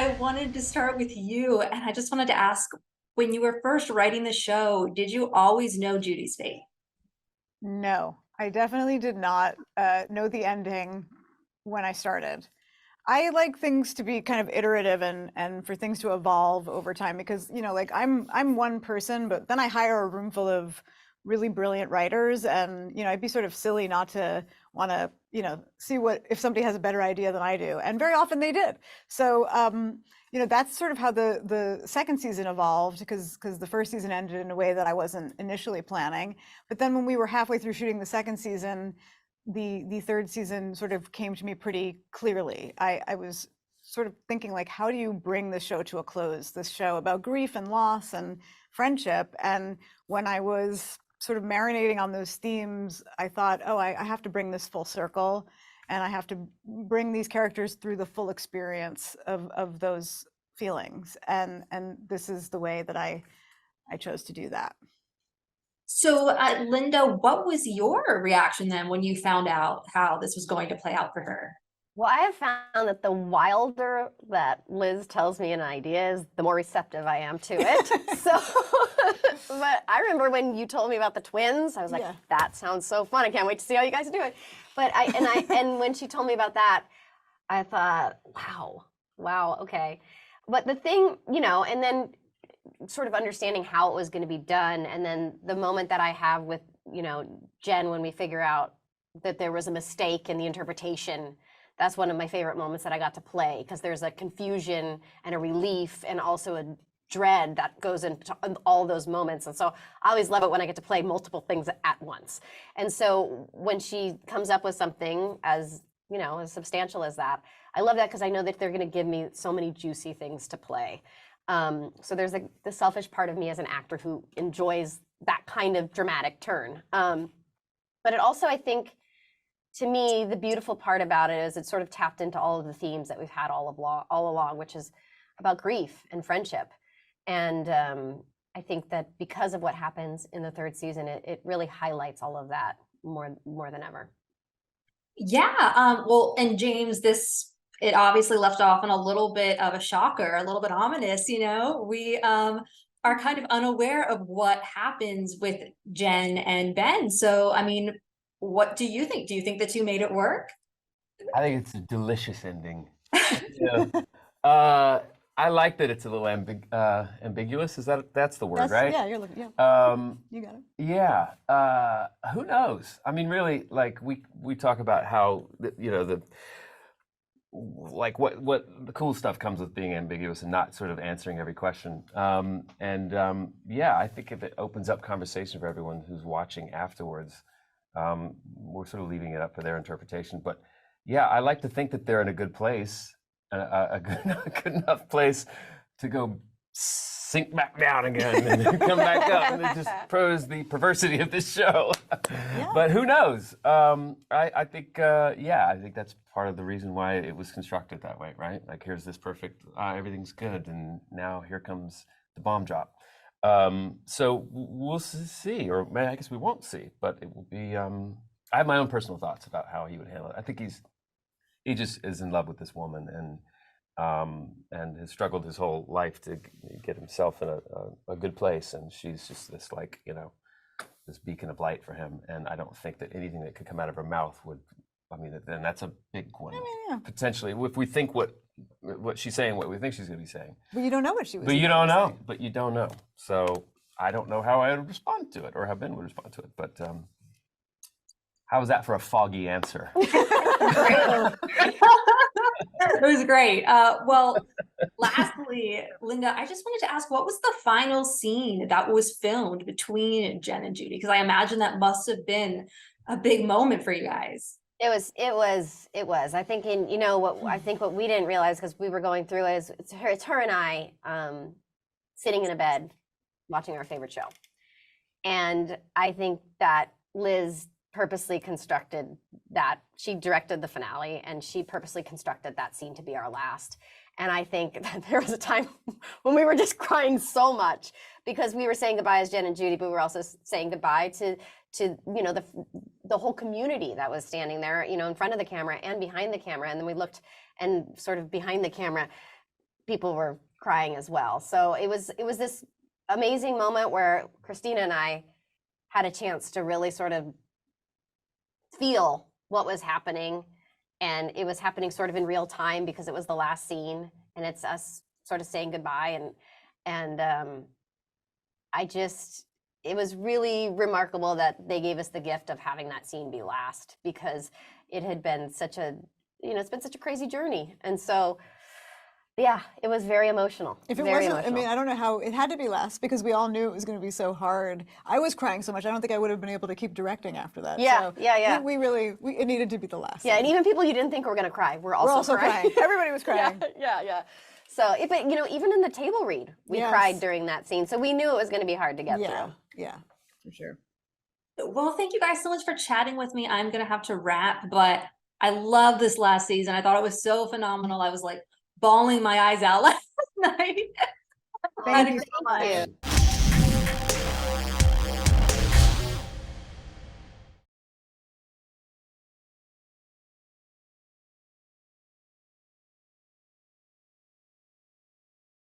I wanted to start with you, and I just wanted to ask, when you were first writing the show, did you always know Judy's fate? No, I definitely did not know the ending when I started. I like things to be kind of iterative and for things to evolve over time because, like I'm one person, but then I hire a room full of really brilliant writers and, I'd be sort of silly not to want to, see what if somebody has a better idea than I do. And very often they did. So, that's sort of how the second season evolved because the first season ended in a way that I wasn't initially planning. But then when we were halfway through shooting the second season, the third season sort of came to me pretty clearly. I was sort of thinking like, how do you bring this show to a close? This show about grief and loss and friendship. And when I was sort of marinating on those themes, I thought, oh, I have to bring this full circle, and I have to bring these characters through the full experience of those feelings. And this is the way that I chose to do that. So, Linda, what was your reaction then when you found out how this was going to play out for her? Well, I have found that the wilder that Liz tells me an idea is, the more receptive I am to it. So, but I remember when you told me about the twins, I was like, that sounds so fun. I can't wait to see how you guys do it. But and when she told me about that, I thought, wow, okay. But the thing, and then sort of understanding how it was going to be done, and then the moment that I have with, Jen, when we figure out that there was a mistake in the interpretation. That's one of my favorite moments that I got to play, because there's a confusion and a relief and also a dread that goes into all those moments. And so I always love it when I get to play multiple things at once. And so when she comes up with something as, as substantial as that, I love that because I know that they're going to give me so many juicy things to play. So there's the selfish part of me as an actor who enjoys that kind of dramatic turn. But it also, I think, to me, the beautiful part about it is it sort of tapped into all of the themes that we've had all along, which is about grief and friendship. And I think that because of what happens in the third season, it really highlights all of that more than ever. Yeah. Well, and James, it obviously left off on a little bit of a shocker, a little bit ominous. We are kind of unaware of what happens with Jen and Ben. So, I mean, what do you think? Do you think the two made it work? I think it's a delicious ending. Yeah. I like that it's a little ambiguous. That's the word, right? Yeah, you're looking. Yeah. You got it. Yeah. Who knows? I mean, really, like we talk about how what the cool stuff comes with being ambiguous and not sort of answering every question. Yeah, I think if it opens up conversation for everyone who's watching afterwards. We're sort of leaving it up for their interpretation, but yeah, I like to think that they're in a good place, a good enough place to go sink back down again and then come back up, and it just proves the perversity of this show. Yeah. But who knows? I think I think that's part of the reason why it was constructed that way, right? Like, here's this perfect, everything's good, and now here comes the bomb drop. So we'll see, or I guess we won't see, but it will be, I have my own personal thoughts about how he would handle it. I think he just is in love with this woman, and has struggled his whole life to get himself in a good place. And she's just this, this beacon of light for him. And I don't think that anything that could come out of her mouth would, then that's a big one. Potentially, if we think what she's saying, what we think she's going to be saying. But you don't know what she was. But you don't know. But you don't know. So I don't know how I would respond to it, or how Ben would respond to it. But how was that for a foggy answer? It was great. Well, lastly, Linda, I just wanted to ask, what was the final scene that was filmed between Jen and Judy? Because I imagine that must have been a big moment for you guys. It was. I think what we didn't realize, because we were going through it, is it's her and I sitting in a bed watching our favorite show. And I think that Liz purposely constructed that. She directed the finale, and she purposely constructed that scene to be our last. And I think that there was a time when we were just crying so much because we were saying goodbye as Jen and Judy, but we were also saying goodbye to the whole community that was standing there, in front of the camera and behind the camera. And then we looked, and sort of behind the camera, people were crying as well. So it was this amazing moment where Christina and I had a chance to really sort of feel what was happening, and it was happening sort of in real time because it was the last scene, and it's us sort of saying goodbye, and it was really remarkable that they gave us the gift of having that scene be last, because it had been such a, it's been such a crazy journey. And so, yeah, it was very emotional. If it very wasn't, emotional. I mean, I don't know how it had to be last, because we all knew it was going to be so hard. I was crying so much, I don't think I would have been able to keep directing after that. Yeah, so yeah. We really, it needed to be the last. Yeah, and even people you didn't think were going to cry were also crying. Everybody was crying. Yeah. So, but even in the table read, we cried during that scene. So we knew it was going to be hard to get through. Yeah, for sure. Well, thank you guys so much for chatting with me. I'm going to have to wrap, but I love this last season. I thought it was so phenomenal. I was like bawling my eyes out last night. Thank you so much.